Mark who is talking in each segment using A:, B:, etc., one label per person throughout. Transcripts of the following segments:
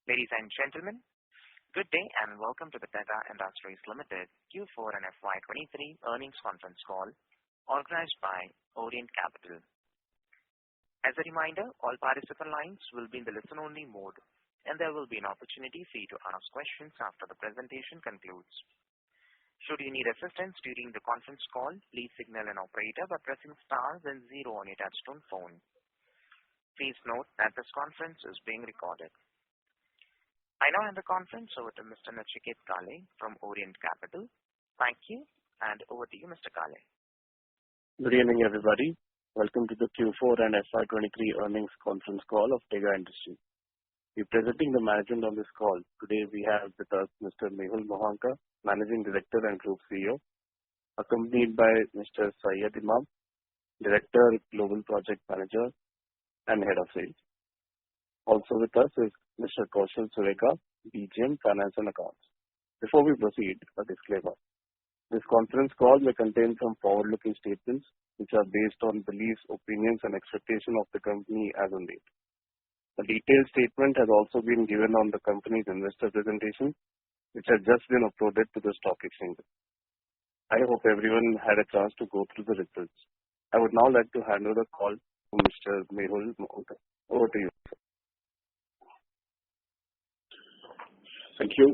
A: Ladies and gentlemen, good day and welcome to the Tega Industries Limited Q4 and FY2023 earnings conference call organized by Orient Capital. As a reminder, all participant lines will be in the listen-only mode, and there will be an opportunity for you to ask questions after the presentation concludes. Should you need assistance during the conference call, please signal an operator by pressing star then 0 on your touchtone phone. Please note that this conference is being recorded. I now hand the conference over to Mr. Nachiket Kale from Orient Capital. Thank you, and over to you, Mr. Kale.
B: Good evening, everybody. Welcome to the Q4 and FY23 earnings conference call of Tega Industries. Representing the management on this call, today we have with us Mr. Mehul Mohanka, Managing Director and Group CEO, accompanied by Mr. Syed Imam, Director, Global Project Manager and Head of Sales. Also with us is Mr. Kaushal Sureka, BGM, Finance and Accounts. Before we proceed, a disclaimer. This conference call may contain some forward-looking statements which are based on beliefs, opinions and expectations of the company as on date. A detailed statement has also been given on the company's investor presentation, which has just been uploaded to the stock exchange. I hope everyone had a chance to go through the results. I would now like to hand over the call to Mr. Mehul Mohanka. Over to you, sir.
C: Thank you.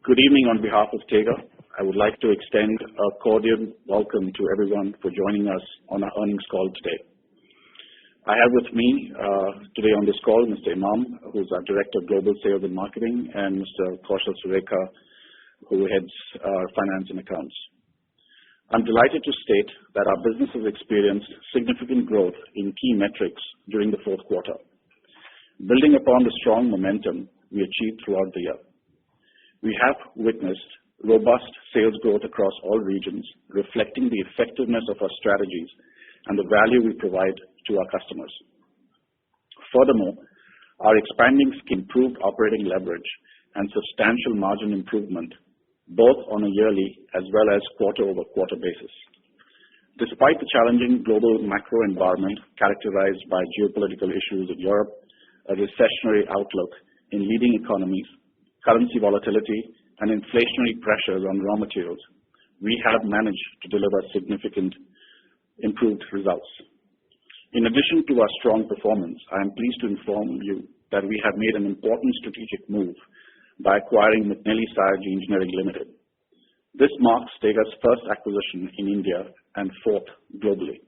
C: Good evening on behalf of Tega. I would like to extend a cordial welcome to everyone for joining us on our earnings call today. I have with me today on this call Mr. Imam, who is our Director of Global Sales and Marketing, and Mr. Kaushal Sureka, who heads our Finance and Accounts. I'm delighted to state that our business has experienced significant growth in key metrics during the fourth quarter, building upon the strong momentum we achieved throughout the year. We have witnessed robust sales growth across all regions, reflecting the effectiveness of our strategies and the value we provide to our customers. Furthermore, our expanding improved operating leverage and substantial margin improvement, both on a yearly as well as quarter-over-quarter basis. Despite the challenging global macro environment characterized by geopolitical issues in Europe, a recessionary outlook in leading economies, currency volatility, and inflationary pressures on raw materials, we have managed to deliver significant improved results. In addition to our strong performance, I am pleased to inform you that we have made an important strategic move by acquiring McNally Synergy Engineering Limited. This marks Tega's first acquisition in India and fourth globally.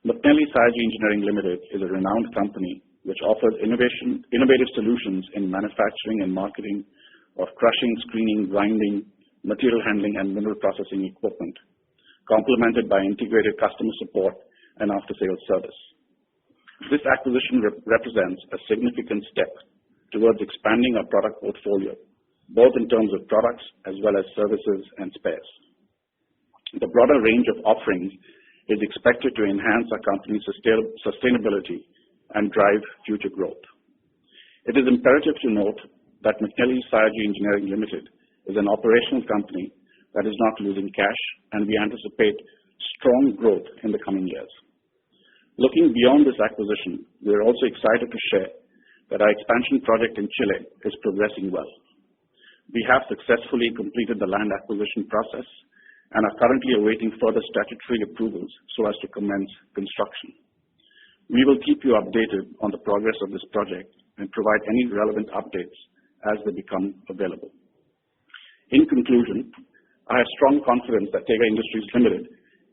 C: McNally Synergy Engineering Limited is a renowned company which offers innovative solutions in manufacturing and marketing of crushing, screening, grinding, material handling and mineral processing equipment, complemented by integrated customer support and after-sales service. This acquisition represents a significant step towards expanding our product portfolio, both in terms of products as well as services and spares. The broader range of offerings is expected to enhance our company's sustainability and drive future growth. It is imperative to note that McNally Synergy Engineering Limited is an operational company that is not losing cash, and we anticipate strong growth in the coming years. Looking beyond this acquisition, we are also excited to share that our expansion project in Chile is progressing well. We have successfully completed the land acquisition process and are currently awaiting further statutory approvals so as to commence construction. We will keep you updated on the progress of this project and provide any relevant updates as they become available. In conclusion, I have strong confidence that Tega Industries Limited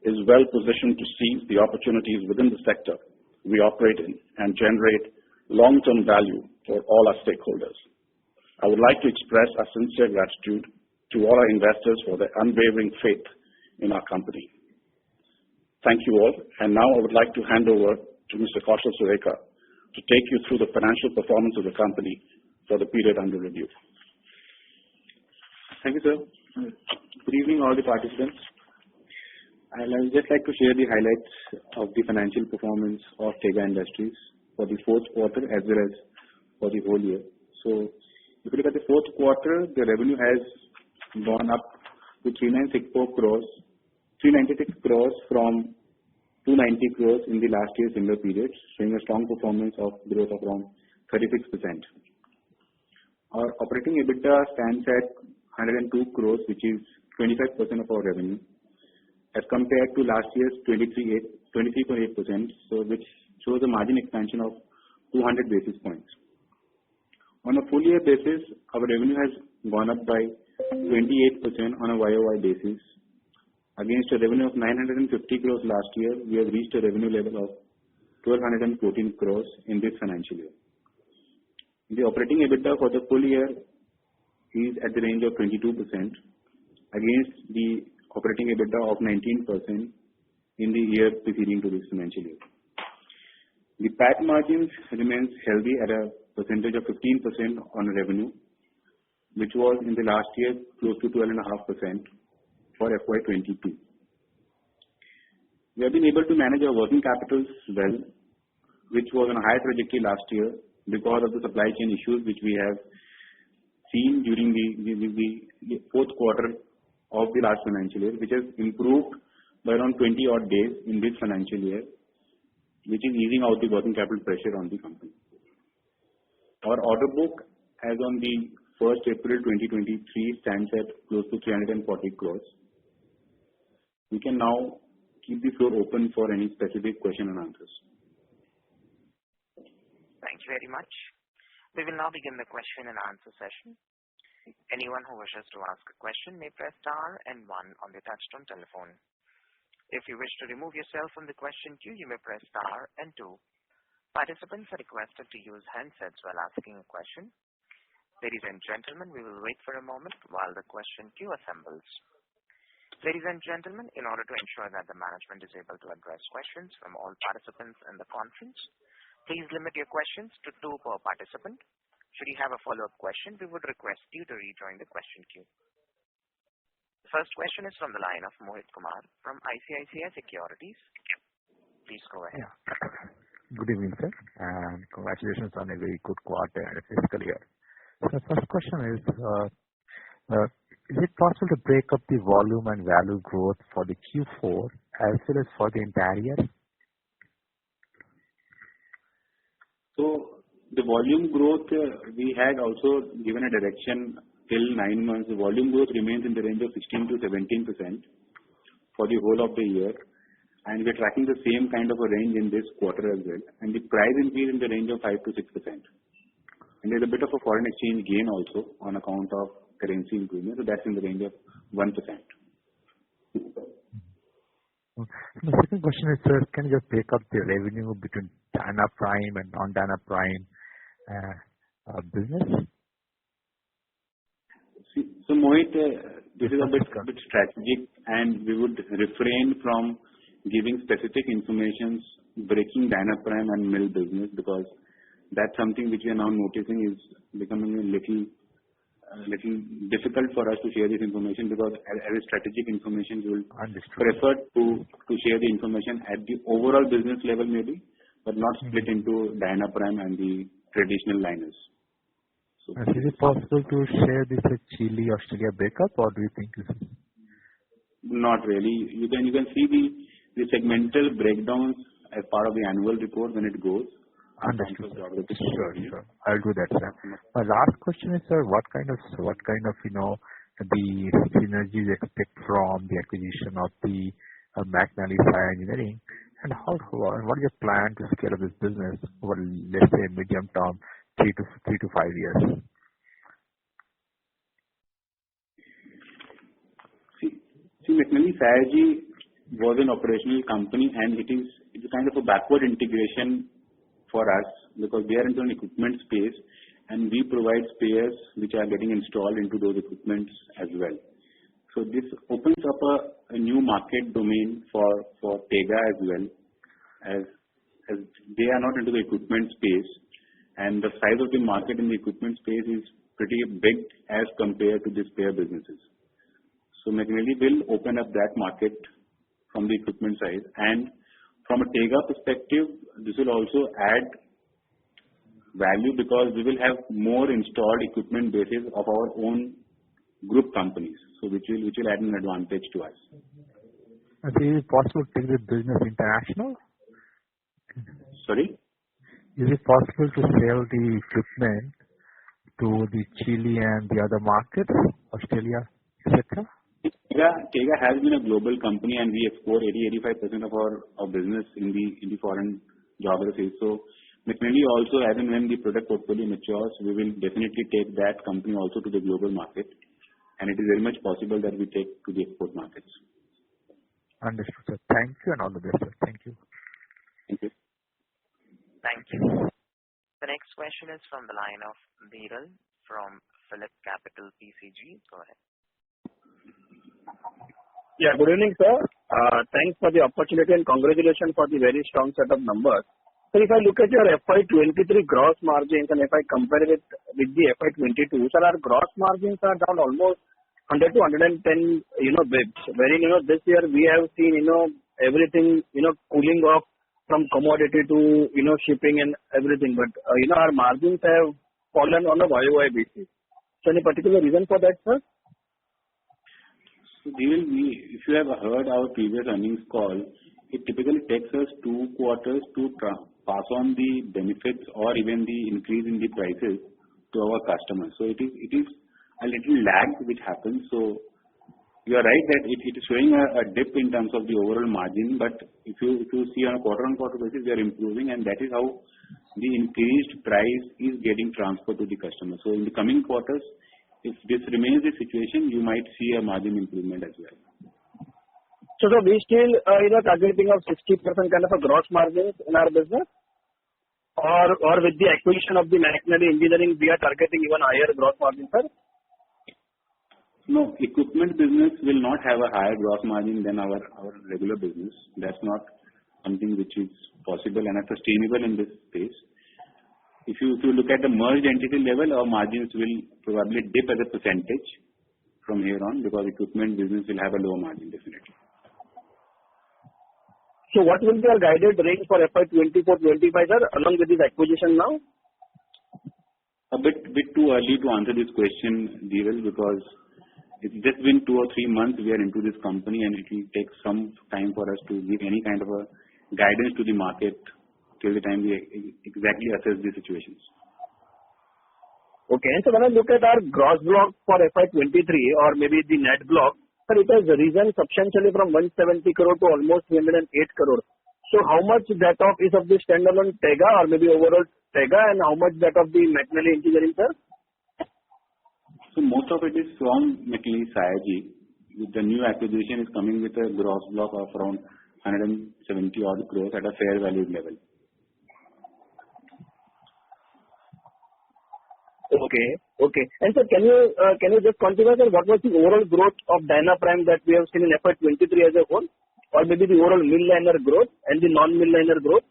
C: is well positioned to seize the opportunities within the sector we operate in and generate long-term value for all our stakeholders. I would like to express our sincere gratitude to all our investors for their unwavering faith in our company. Thank you all, and now I would like to hand over to Mr. Kaushal Sureka to take you through the financial performance of the company for the period under review.
D: Thank you, sir. Good evening, all the participants. I would just like to share the highlights of the financial performance of Tega Industries for the fourth quarter as well as for the whole year. So, if you look at the fourth quarter, the revenue has gone up to 396 crores from 290 crores in the last year's similar period, showing a strong performance of growth of around 36%. Our operating EBITDA stands at 102 crores, which is 25% of our revenue, as compared to last year's 23.8%, so which shows a margin expansion of 200 basis points. On a full year basis, our revenue has gone up by 28% on a YOY basis. Against a revenue of 950 crores last year, we have reached a revenue level of 1,214 crores in this financial year. The operating EBITDA for the full year is at the range of 22% against the operating EBITDA of 19% in the year preceding to this financial year. The PAT margins remains healthy at a percentage of 15% on revenue, which was in the last year close to 12.5% for FY22. We have been able to manage our working capital well, which was on a higher trajectory last year because of the supply chain issues which we have seen during the fourth quarter of the last financial year, which has improved by around 20 odd days in this financial year, which is easing out the working capital pressure on the company. Our order book as on the 1st April 2023 stands at close to 340 crores. We can now keep the floor open for any specific question and answers.
A: Thank you very much. We will now begin the question and answer session. Anyone who wishes to ask a question may press star and 1 on the touchtone telephone. If you wish to remove yourself from the question queue, you may press star and 2. Participants are requested to use handsets while asking a question. Ladies and gentlemen, we will wait for a moment while the question queue assembles. Ladies and gentlemen, in order to ensure that the management is able to address questions from all participants in the conference, please limit your questions to 2 per participant. Should you have a follow-up question, we would request you to rejoin the question queue. The first question is from the line of Mohit Kumar from ICICI Securities. Please go ahead.
E: Good evening, sir, and congratulations on a very good quarter and a fiscal year. So the first question is it possible to break up the volume and value growth for the Q4 as well as for the entire year?
D: So the volume growth, we had also given a direction till 9 months. The volume growth remains in the range of 16 to 17% for the whole of the year, and we are tracking the same kind of a range in this quarter as well. And the price increase in the range of 5 to 6%. And there's a bit of a foreign exchange gain also on account of currency improvement, so that's in the range of 1%.
E: The second question is, sir, can you just break up the revenue between Dana Prime and non-Dana Prime business?
D: So Mohit, this is a bit strategic, and we would refrain from giving specific information breaking Dana Prime and mill business, because that's something which we are now noticing is becoming a little difficult for us to share this information, because as a strategic information we will prefer to share the information at the overall business level maybe, but not split into Dana Prime and the traditional liners. So
E: is it possible to share this with Chile Australia breakup, or do you think this is?
D: Not really. You can see the segmental breakdowns as part of the annual report when it goes.
E: Understood. Sure. I'll do that, sir. My last question is, sir, what kind of the synergies expect from the acquisition of the McNally Fire Engineering, and what is your plan to scale up this business over, let's say, medium term, 3 to 5 years?
D: See, McNally Fire was an operational company, and it's a kind of a backward integration for us, because they are into an equipment space and we provide spares which are getting installed into those equipments as well. So this opens up a new market domain for Tega as well, as they are not into the equipment space, and the size of the market in the equipment space is pretty big as compared to the spare businesses. So McNally will open up that market from the equipment side, and from a Tega perspective, this will also add value, because we will have more installed equipment bases of our own group companies, so which will add an advantage to us.
E: Is it possible to take the business international?
D: Sorry?
E: Is it possible to sell the equipment to the Chile and the other markets, Australia, etc.?
D: Tega has been a global company, and we export 80-85% of our business in the foreign geographies. So McNally also, as and when the product portfolio matures, we will definitely take that company also to the global market, and it is very much possible that we take to the export markets.
E: Understood, sir. Thank you and all the best, sir. Thank you.
D: Thank you.
A: Thank you. The next question is from the line of Dhiral from Phillip Capital PCG. Go ahead.
B: Yeah, good evening, sir. Thanks for the opportunity and congratulations for the very strong set of numbers. So if I look at your FY23 gross margins and if I compare it with the FY22, sir, our gross margins are down almost 100 to 110, bits. Wherein, this year we have seen, everything, cooling off from commodity to, shipping and everything. But, our margins have fallen on a YOY basis. So any particular reason for that, sir?
D: So if you have heard our previous earnings call, it typically takes us 2 quarters to pass on the benefits or even the increase in the prices to our customers. So it is a little lag which happens. So you are right that it is showing a dip in terms of the overall margin, but if you see on a quarter-on-quarter basis, we are improving, and that is how the increased price is getting transferred to the customer. So in the coming quarters, if this remains the situation, you might see a margin improvement as well.
B: So we still, targeting of 60% kind of a gross margins in our business? Or with the acquisition of the McNally Engineering, we are targeting even higher gross margin, sir?
D: No, equipment business will not have a higher gross margin than our regular business. That's not something which is possible and sustainable in this space. If you look at the merged entity level, our margins will probably dip as a percentage from here on because equipment business will have a lower margin definitely.
B: So what will be our guided range for FY24-25, sir, along with this acquisition now?
D: A bit too early to answer this question, Dhiral, because it's just been 2 or 3 months we are into this company, and it will take some time for us to give any kind of a guidance to the market till the time we exactly assess the situations.
B: Okay, and so when I look at our gross block for FY23 or maybe the net block, sir, it has risen substantially from 170 crore to almost 308 crore. So how much that of is of the standalone Tega or maybe overall Tega, and how much that of the McNally Engineering, sir?
D: So most of it is from McNally Sayaji. With the new acquisition is coming with a gross block of around 170 odd crores at a fair value level.
B: Okay. And sir, can you just quantify, sir, what was the overall growth of Dynaprime that we have seen in FY23 as a whole, or maybe the overall mill liner growth and the non-mill liner growth?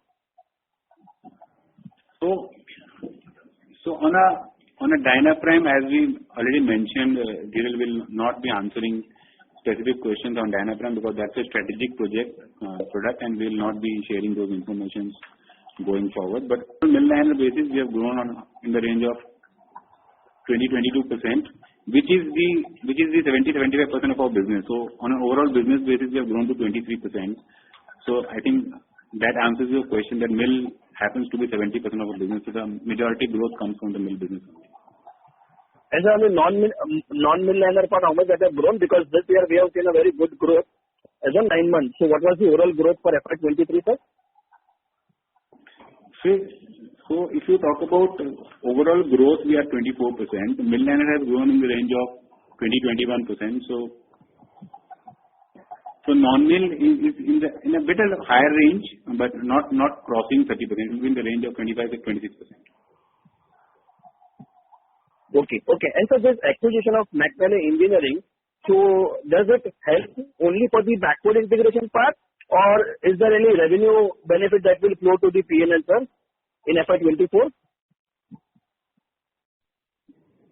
D: So on a Dynaprime, as we already mentioned, Dhiral will not be answering specific questions on Dynaprime because that's a strategic product, and we will not be sharing those informations going forward. But on mill liner basis, we have grown in the range of 20-22%, which is the 70-75% of our business. So on an overall business basis, we have grown to 23%. So I think that answers your question that mill happens to be 70% of our business. So the majority growth comes from the mill business.
B: And sir, on the non-mill liner part, how much that have grown? Because this year we have seen a very good growth as of 9 months. So what was the overall growth for FY23, sir?
D: So if you talk about overall growth, we are 24%. Mill liner has grown in the range of 20-21%. So non-mill is in a bit of a higher range, but not crossing 30%. It will be in the range of 25 to 26%.
B: Okay. And so this acquisition of McNally Engineering, so does it help only for the backward integration part, or is there any revenue benefit that will flow to the P&L, sir, in FY24?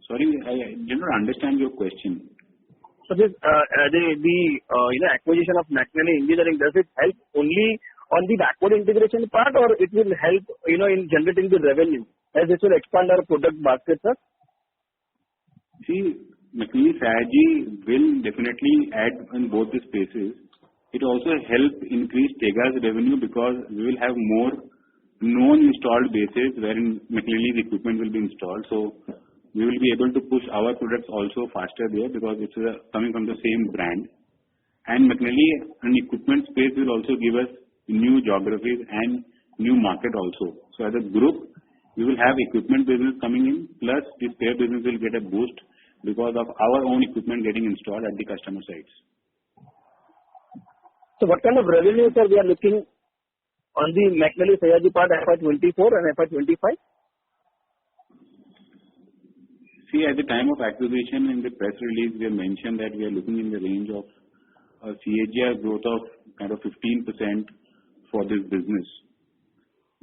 D: Sorry, I did not understand your question.
B: So this the acquisition of McNally Engineering, does it help only on the backward integration part, or it will help in generating the revenue as it will expand our product basket, sir?
D: See, McNally Sayaji will definitely add in both the spaces. It also help increase Tega's revenue because we will have more known installed bases wherein McNally's equipment will be installed. So we will be able to push our products also faster there because it's coming from the same brand. And McNally and equipment space will also give us new geographies and new market also. So as a group, we will have equipment business coming in, plus the spare business will get a boost because of our own equipment getting installed at the customer sites.
B: So what kind of revenue, sir, we are looking on the McNally Sayaji part FY24 and FY25?
D: See, at the time of acquisition in the press release, we have mentioned that we are looking in the range of a CAGR growth of kind of 15% for this business.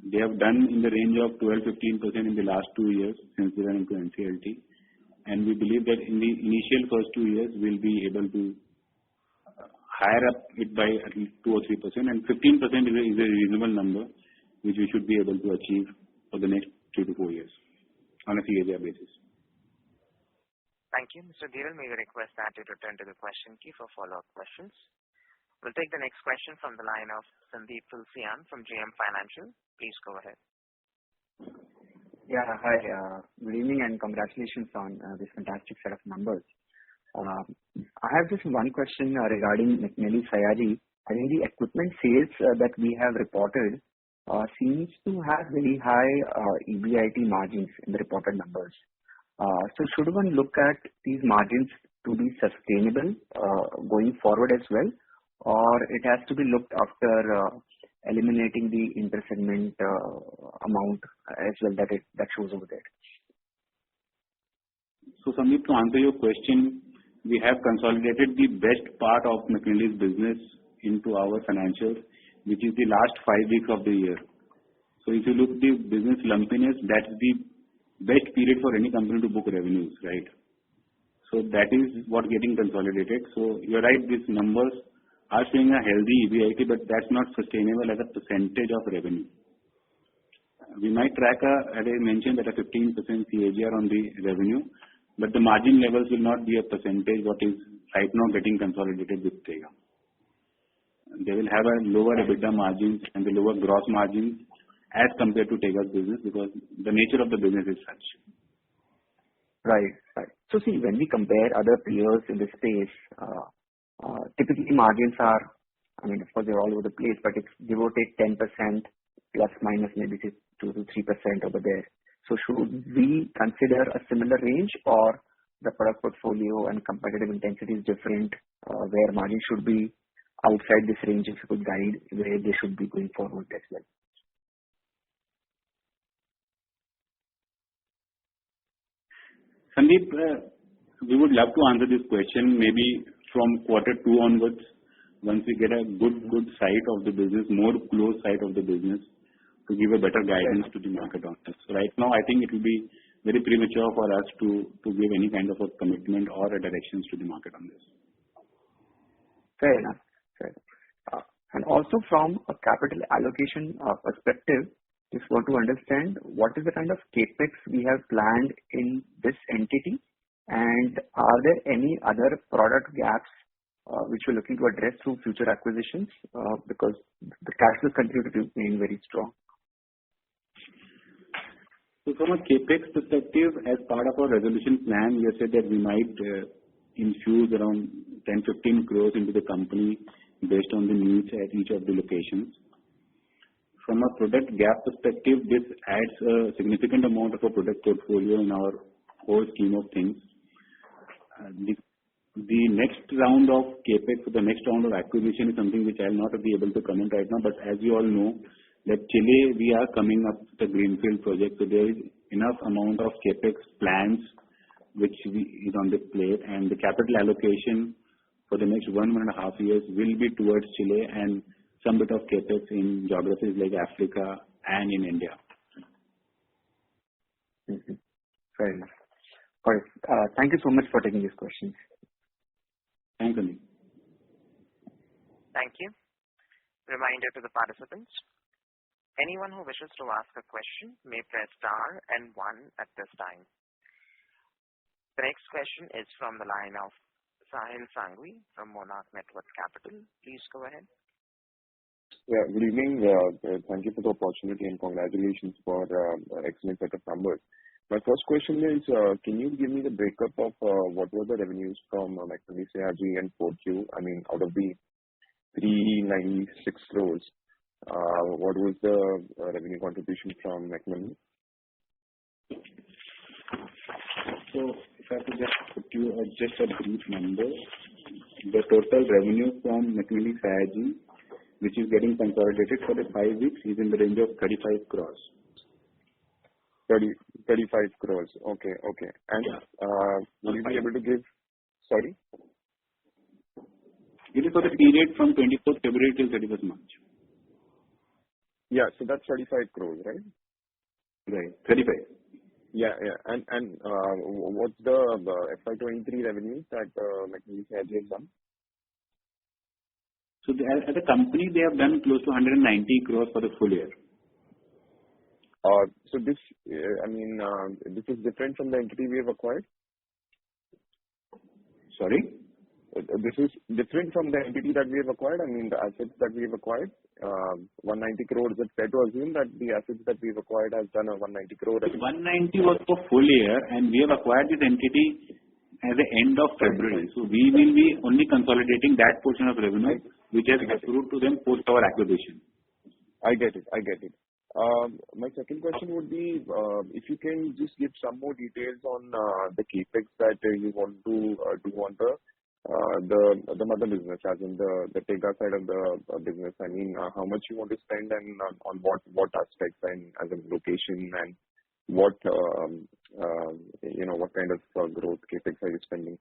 D: They have done in the range of 12-15% in the last 2 years since they were into NCLT. And we believe that in the initial first 2 years, we'll be able to higher up it by at least 2 or 3%. And 15% is a reasonable number, which we should be able to achieve for the next 3 to 4 years on a CAGR basis.
A: Thank you. Mr. Dhiral, may we request that you return to the question queue for follow-up questions. We'll take the next question from the line of Sandeep Tulsian from JM Financial. Please go ahead.
F: Yeah, hi. Good evening and congratulations on this fantastic set of numbers. I have just one question regarding McNally Sayaji. I think the equipment sales that we have reported seems to have very high EBIT margins in the reported numbers. So should one look at these margins to be sustainable going forward as well, or it has to be looked after eliminating the inter-segment amount as well that shows over there?
D: So Sandeep, to answer your question, we have consolidated the best part of McNally's business into our financials, which is the last 5 weeks of the year. So if you look at the business lumpiness, that's the best period for any company to book revenues, right? So that is what getting consolidated. So you're right, these numbers are showing a healthy EBIT, but that's not sustainable as a percentage of revenue. We might track, as I mentioned, at a 15% CAGR on the revenue, but the margin levels will not be a percentage what is right now getting consolidated with Tega. They will have a lower EBITDA margins and the lower gross margins as compared to Tega's business because the nature of the business is such.
F: Right. So see, when we compare other peers in this space, typically margins are, I mean, of course they're all over the place, but it's give or take 10% plus minus maybe 2 to 3% over there. So should we consider a similar range, or the product portfolio and competitive intensity is different, where margins should be outside this range if you could guide where they should be going forward as well?
D: Sandeep, we would love to answer this question maybe from Q2 onwards, once we get a good sight of the business, more close sight of the business, to give a better guidance to the market on this. So right now, I think it will be very premature for us to give any kind of a commitment or a directions to the market on this.
F: Fair enough. And also from a capital allocation perspective, just want to understand what is the kind of capex we have planned in this entity, and are there any other product gaps which we're looking to address through future acquisitions, because the cash flows continue to remain very strong.
D: So from a capex perspective, as part of our resolution plan, we have said that we might infuse around 10-15 crores into the company based on the needs at each of the locations. From a product gap perspective, this adds a significant amount of a product portfolio in our whole scheme of things. The next round of capex, the next round of acquisition is something which I will not be able to comment right now, but as you all know, that Chile, we are coming up with a greenfield project, so there is enough amount of capex plans which is on the plate, and the capital allocation for the next 1.5 years will be towards Chile and some bit of capex in geographies like Africa and in India.
F: Mm-hmm. Fair enough. All right. Thank you so much for taking these questions.
D: Thank you.
A: Thank you. Reminder to the participants, anyone who wishes to ask a question may press star and 1 at this time. The next question is from the line of Sahil Sangvi from Monarch Network Capital. Please go ahead.
G: Yeah, good evening. Thank you for the opportunity and congratulations for excellent set of numbers. My first question is, can you give me the breakup of what were the revenues from McNally Sayaji and 4Q? I mean, out of the 396 crores, what was the revenue contribution from McNally?
D: So if I could just put you just a brief number, the total revenue from McNally Sayaji, which is getting consolidated for the 5 weeks, is in the range of 35 crores.
G: 35 crores. Okay. And will you be able to give? Sorry?
D: It is for the period from 24th February till 31st March.
G: Yeah, so that's 35 crores, right?
D: Right, 35.
G: Yeah. And what's the FY23 revenues that McNally Sayaji has done?
D: So as a company, they have done close to 190 crores for the full year.
G: So this, this is different from the entity we have acquired?
D: Sorry?
G: This is different from the entity that we have acquired? I mean, the assets that we have acquired, 190 crores, it's fair to assume that the assets that we've acquired has done a 190 crore revenue?
D: 190 was for full year, and we have acquired this entity at the end of February. So we will be only consolidating that portion of revenue which has accrued to them post our acquisition.
G: I get it. My second question would be, if you can just give some more details on the capex that you want to do on the mother business, as in the Tega side of the business. I mean, how much you want to spend and on what aspects, and as a location, and what what kind of growth capex are you spending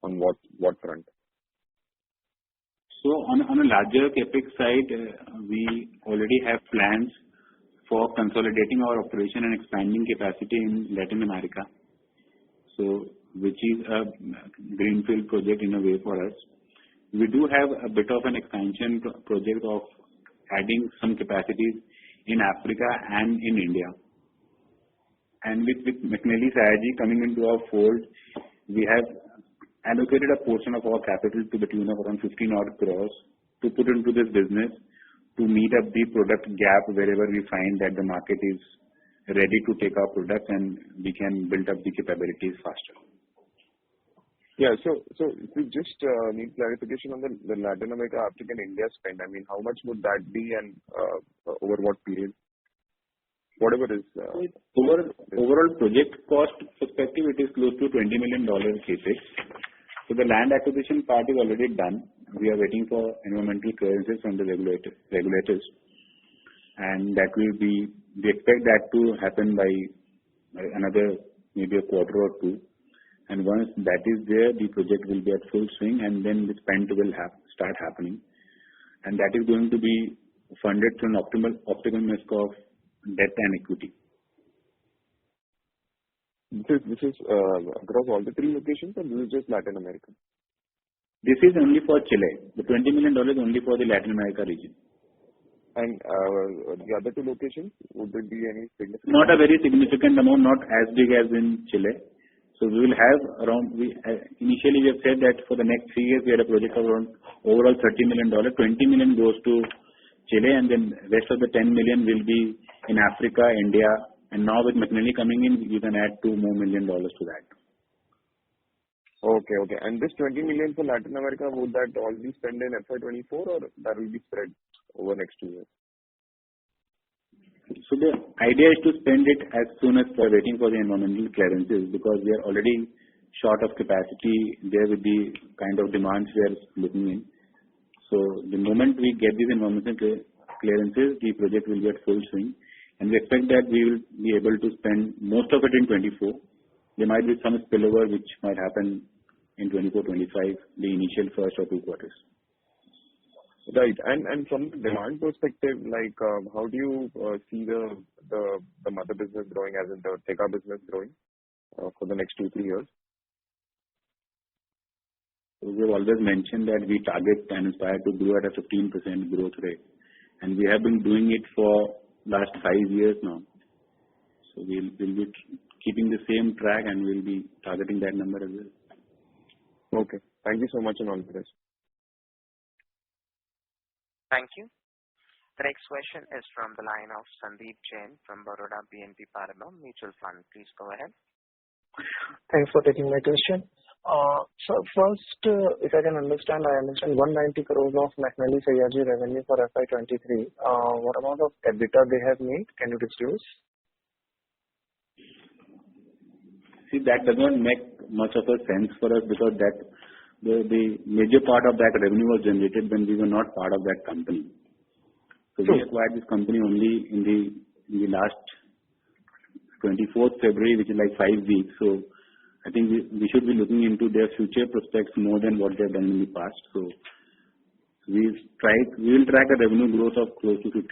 G: on what front?
D: So on a larger capex side, we already have plans for consolidating our operation and expanding capacity in Latin America. So which is a greenfield project in a way for us. We do have a bit of an expansion project of adding some capacities in Africa and in India. And with McNally Sayaji coming into our fold, we have allocated a portion of our capital to the tune of around 15 odd crores to put into this business to meet up the product gap wherever we find that the market is ready to take our products and we can build up the capabilities faster.
G: Yeah, so if we just need clarification on the Latin America, Africa, and India spend. I mean, how much would that be, and over what period? Whatever is.
D: Overall project cost perspective, it is close to $20 million capex. So the land acquisition part is already done. We are waiting for environmental clearances from the regulators, and that will be. We expect that to happen by another maybe a quarter or two. And once that is there, the project will be at full swing, and then the spend will start happening. And that is going to be funded through an optimal mix of debt and equity.
G: This is across all the 3 locations, or this is just Latin America?
D: This is only for Chile. The $20 million is only for the Latin America region.
G: And the other 2 locations, would there be any significant?
D: Not a very significant amount, not as big as in Chile. So we will have around, initially we have said that for the next 3 years we had a project of around overall $30 million. 20 million goes to Chile, and then rest of the 10 million will be in Africa, India, and now with McNally coming in, you can add $2 more million to that.
G: Okay. And this 20 million for Latin America, would that all be spent in FY24, or that will be spread over next 2 years?
D: So the idea is to spend it as soon as we're waiting for the environmental clearances, because we are already short of capacity there with the kind of demands we are looking in. So the moment we get these environmental clearances, the project will be at full swing, and we expect that we will be able to spend most of it in 24. There might be some spillover which might happen in 24-25, the initial first or 2 quarters.
G: Right. And from the demand perspective, like how do you see the mother business growing, as in the Tega business growing for the next 2-3 years?
D: So we have always mentioned that we target and aspire to grow at a 15% growth rate, and we have been doing it for last 5 years now. So we'll be keeping the same track, and we'll be targeting that number as well.
G: Okay. Thank you so much, and all the best.
A: Thank you. The next question is from the line of Sandeep Jain from Baroda BNP Paribas Mutual Fund. Please go ahead.
H: Thanks for taking my question. So first, if I can understand, I understand 190 crores of McNally Sayaji revenue for FY23. What amount of EBITDA they have made? Can you disclose?
D: See, that does not make much of a sense for us because that the major part of that revenue was generated when we were not part of that company. So we acquired this company only in the last 24th February, which is like 5 weeks. So I think we should be looking into their future prospects more than what they've done in the past. So we will track a revenue growth of close to 15%.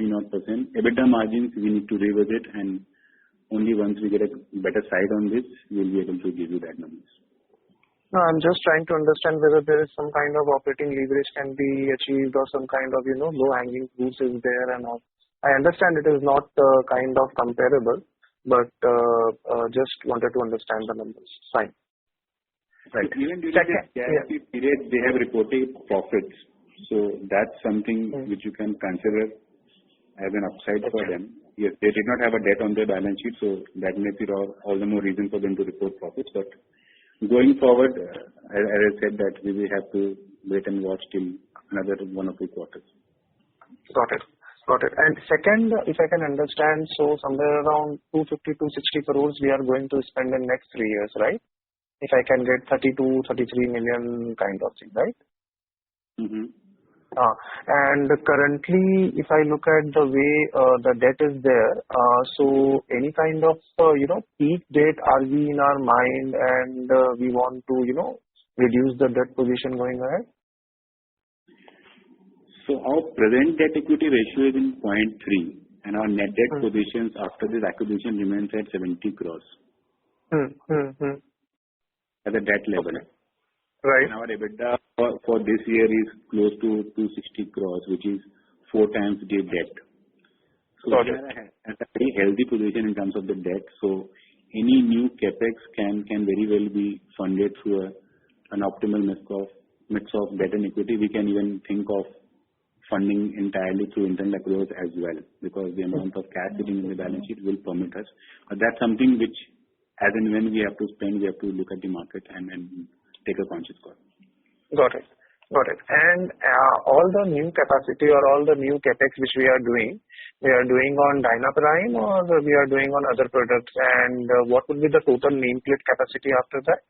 D: EBITDA margins we need to revisit, and only once we get a better sight on this, we'll be able to give you that numbers.
H: No, I'm just trying to understand whether there is some kind of operating leverage can be achieved or some kind of, low-hanging fruits is there and all. I understand it is not kind of comparable, but just wanted to understand the numbers. Fine.
D: Right. Even during this guarantee period, they have reported profits. So that's something which you can consider as an upside for them. Yes, they did not have a debt on their balance sheet, so that makes it all the more reason for them to report profits. But going forward, as I said, that we will have to wait and watch till another 1 or 2 quarters.
H: Got it. And second, if I can understand, so somewhere around 250-260 crores we are going to spend in next 3 years, right? If I can get 32-33 million kind of thing, right?
D: Mm-hmm.
H: And currently, if I look at the way the debt is there, so any kind of, peak debt are we in our mind and we want to, reduce the debt position going ahead?
D: So our present debt equity ratio is in 0.3 and our net debt positions after this acquisition remains at 70 crores at the debt level.
H: Okay. Right.
D: And our EBITDA for this year is close to 260 crores, which is 4 times the debt. So we are at a very healthy position in terms of the debt. So any new capex can very well be funded through an optimal mix of debt and equity. We can even think of funding entirely through internal accruals as well, because the amount of cash sitting in the balance sheet will permit us. But that's something which, as and when we have to spend, we have to look at the market and take a conscious call.
H: Got it. And all the new capacity or all the new capex which we are doing on Dynaprime or we are doing on other products, and what would be the total nameplate capacity after that?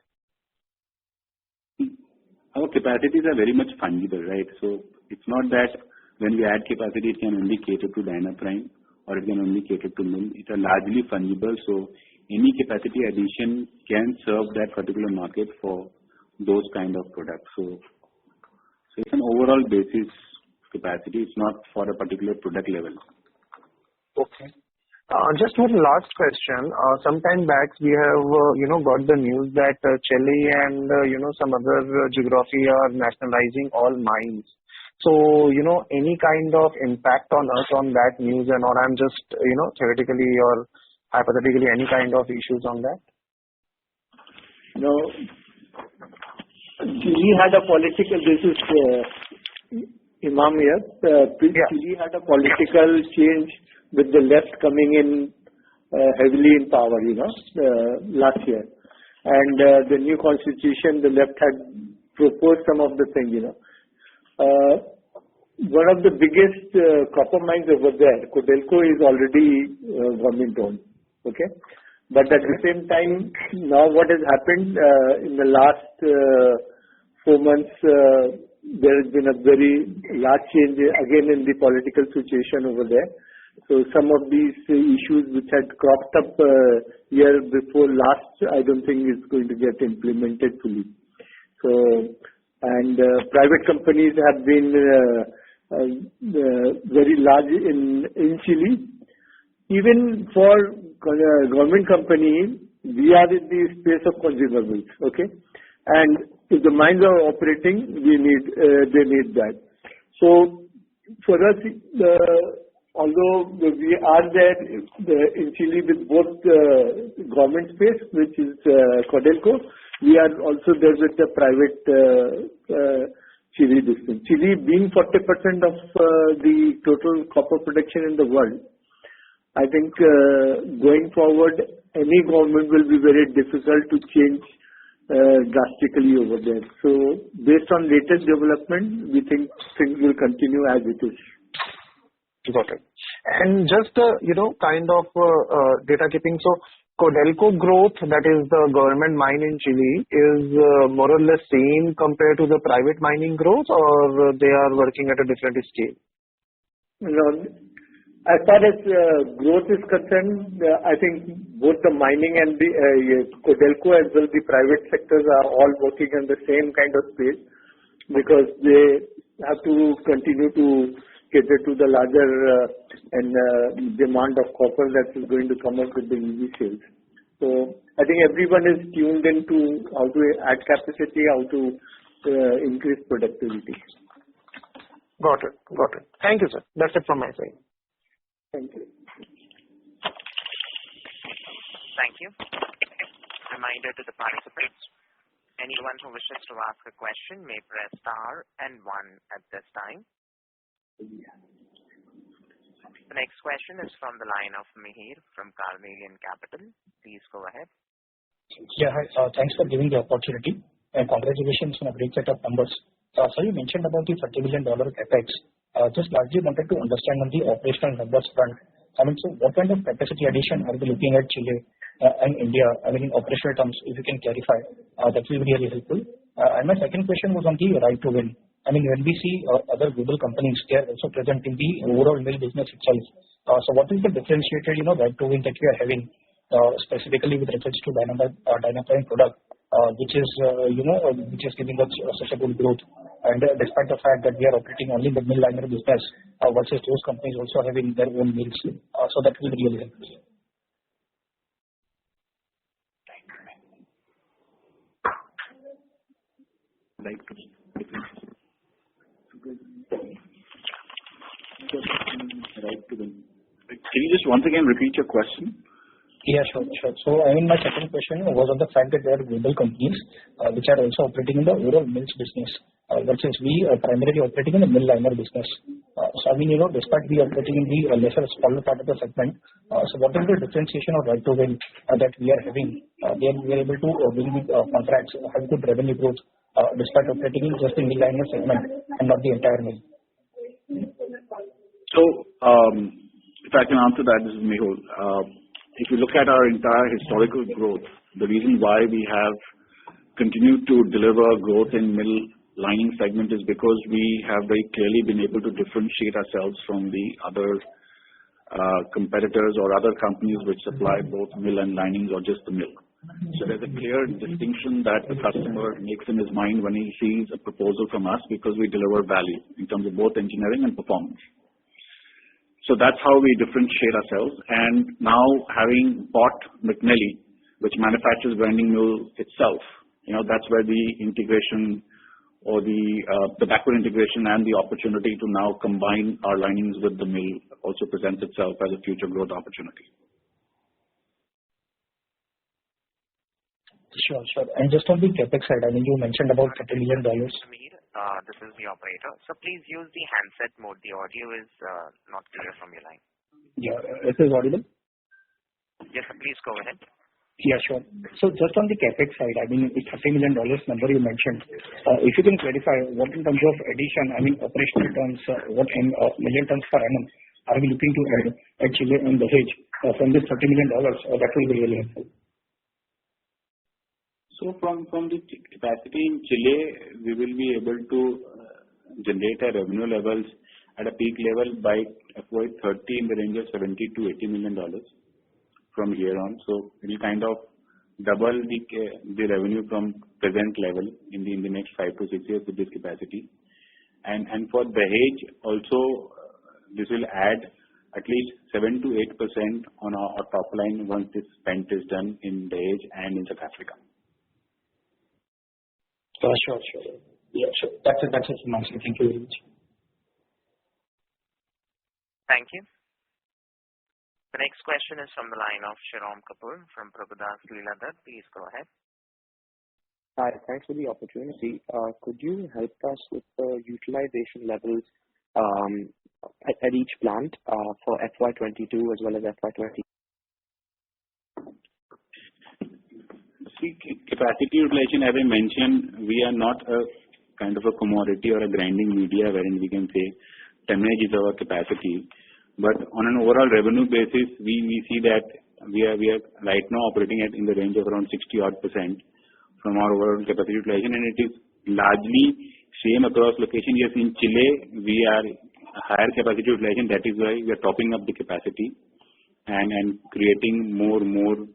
D: Our capacities are very much fungible, right? So it's not that when we add capacity, it can only cater to Dynaprime or it can only cater to mill. It's largely fungible. So any capacity addition can serve that particular market for those kind of products. So it's an overall basis capacity. It's not for a particular product level.
H: Okay. Just one last question. Sometime back we have, got the news that Chile and, some other geography are nationalizing all mines. So, any kind of impact on us on that news and or I'm just, theoretically or hypothetically any kind of issues on that?
I: No. Chile had a political, this is Imam here. Chile had a political change with the left coming in heavily in power, last year. And the new constitution, the left had proposed some of the things, One of the biggest copper mines over there, Codelco, is already government owned. Okay? But at the same time, now what has happened in the last 4 months, there has been a very large change again in the political situation over there. So some of these issues which had cropped up year before last, I don't think is going to get implemented fully. So, and private companies have been very large in Chile. Even for government company, we are in the space of consumables, okay? And if the mines are operating, they need that. So for us, although we are there in Chile with both government space, which is Codelco, we are also there with the private Chile distance. Chile being 40% of the total copper production in the world, I think going forward, any government will be very difficult to change drastically over there. So based on latest development, we think things will continue as it is.
H: Got it. And just, kind of data keeping. So Codelco growth, that is the government mine in Chile, is more or less same compared to the private mining growth, or they are working at a different scale?
I: As far as growth is concerned, I think both the mining and the Codelco as well the private sectors are all working in the same kind of space because they have to continue to cater to the larger demand of copper that is going to come up with the EV sales. So I think everyone is tuned into how to add capacity, how to increase productivity.
H: Got it. Thank you, sir. That's it from my side.
I: Thank you.
A: Thank you. Reminder to the participants, anyone who wishes to ask a question may press star and 1 at this time. The next question is from the line of Mihir from Carnelian Capital. Please go ahead.
J: Yeah, hi. Thanks for giving the opportunity and congratulations on a great set of numbers. So you mentioned about the $30 million capex. Just largely wanted to understand on the operational numbers front. So what kind of capacity addition are we looking at Chile and India? In operational terms, if you can clarify, that will be really helpful. And my second question was on the right to win. When we see other global companies, they are also present in the overall mill business itself. So what is the differentiated, right to win that we are having, specifically with reference to Dynapine product, which is giving us such a good growth, and despite the fact that we are operating only the mill liner business versus those companies also having their own mills. So that will be really helpful.
C: Can you just once again repeat your question?
J: Yeah, sure. So my second question was on the fact that there are global companies which are also operating in the overall mills business, versus we are primarily operating in the mill liner business. So despite we operating in the lesser smaller part of the segment, so what is the differentiation of right to win that we are having? We are able to win with contracts, have good revenue growth, despite operating in just the mill liner segment and not the entire mill.
C: So, if I can answer that, this is Mehul. If you look at our entire historical growth, the reason why we have continued to deliver growth in mill lining segment is because we have very clearly been able to differentiate ourselves from the other competitors or other companies which supply both mill and linings or just the mill. So there's a clear distinction that the customer makes in his mind when he sees a proposal from us because we deliver value in terms of both engineering and performance. So that's how we differentiate ourselves. And now having bought McNally, which manufactures grinding mill itself, that's where the integration or the backward integration and the opportunity to now combine our linings with the mill also presents itself as a future growth opportunity.
J: Sure. And just on the capex side, you mentioned about $30 million.
A: This is the operator. So please use the handset mode. The audio is not clear from your line.
J: Yeah, is this audible?
A: Yes, sir, please go ahead.
J: Yeah, sure. So just on the capex side, it's $30 million number you mentioned. If you can clarify what in terms of addition, operational terms, what in million tons per annum are we looking to add at Chile and Dahej from this $30 million? That will be really helpful.
D: So from the capacity in Chile, we will be able to generate our revenue levels at a peak level by FY30 in the range of $70 to $80 million from here on. So it will kind of double the revenue from present level in the next 5 to 6 years with this capacity. And for Dahej also, this will add at least 7 to 8% on our top line once this spend is done in Dahej and in South Africa.
J: Sure. Yeah, sure. That's it from my side. Thank you very much.
A: Thank you. The next question is from the line of Shirom Kapoor from Prabhudas Lilladher. Please go ahead.
F: Hi, thanks for the opportunity. Could you help us with the utilization levels at each plant for FY22 as well as FY20?
C: See, capacity utilization, as I mentioned, we are not a kind of a commodity or a grinding media wherein we can say tonnage is our capacity. But on an overall revenue basis, we see that we are right now operating at in the range of around 60% from our overall capacity utilization, and it is largely same across location. Yes, in Chile, we are higher capacity utilization. That is why we are topping up the capacity and creating more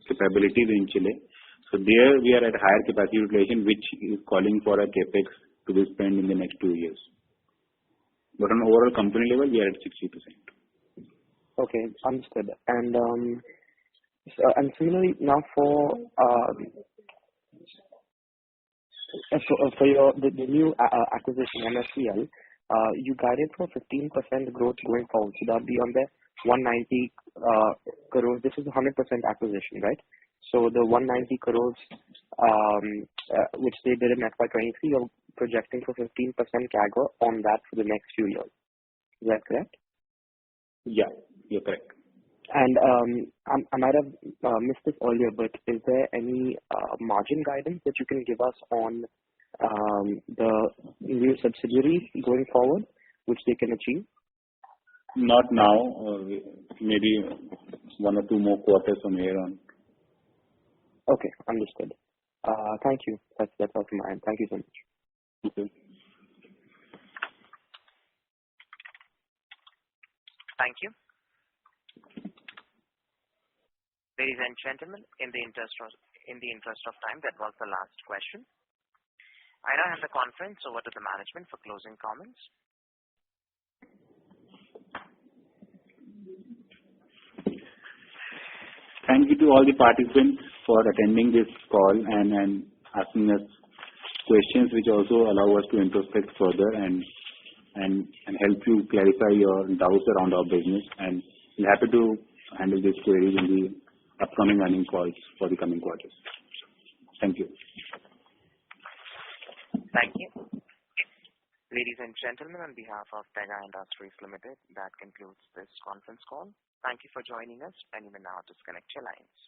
C: capabilities in Chile. So there we are at higher capacity utilization, which is calling for a capex to be spent in the next 2 years. But on overall company level, we are at 60%.
F: Okay, understood. And similarly now for the new acquisition MSCL, you guided for 15% growth going forward. So that will be on the 190 crores. This is a 100% acquisition, right? So the 190 crores, which they did in FY23, you're projecting for 15% CAGR on that for the next few years. Is that correct?
C: Yeah, you're correct.
F: And I might have missed this earlier, but is there any margin guidance that you can give us on the new subsidiaries going forward, which they can achieve?
C: Not now. Maybe 1 or 2 more quarters from here on.
F: Okay, understood. Thank you. That's all from my end. Thank you so much.
C: Okay.
A: Thank you. Ladies and gentlemen, in the interest of time, that was the last question. I now hand the conference over to the management for closing comments.
C: Thank you to all the participants for attending this call and asking us questions which also allow us to introspect further and help you clarify your doubts around our business. And we're happy to handle these queries in the upcoming earnings calls for the coming quarters. Thank you.
A: Thank you. Ladies and gentlemen, on behalf of Tega Industries Limited, that concludes this conference call. Thank you for joining us, and you may now disconnect your lines.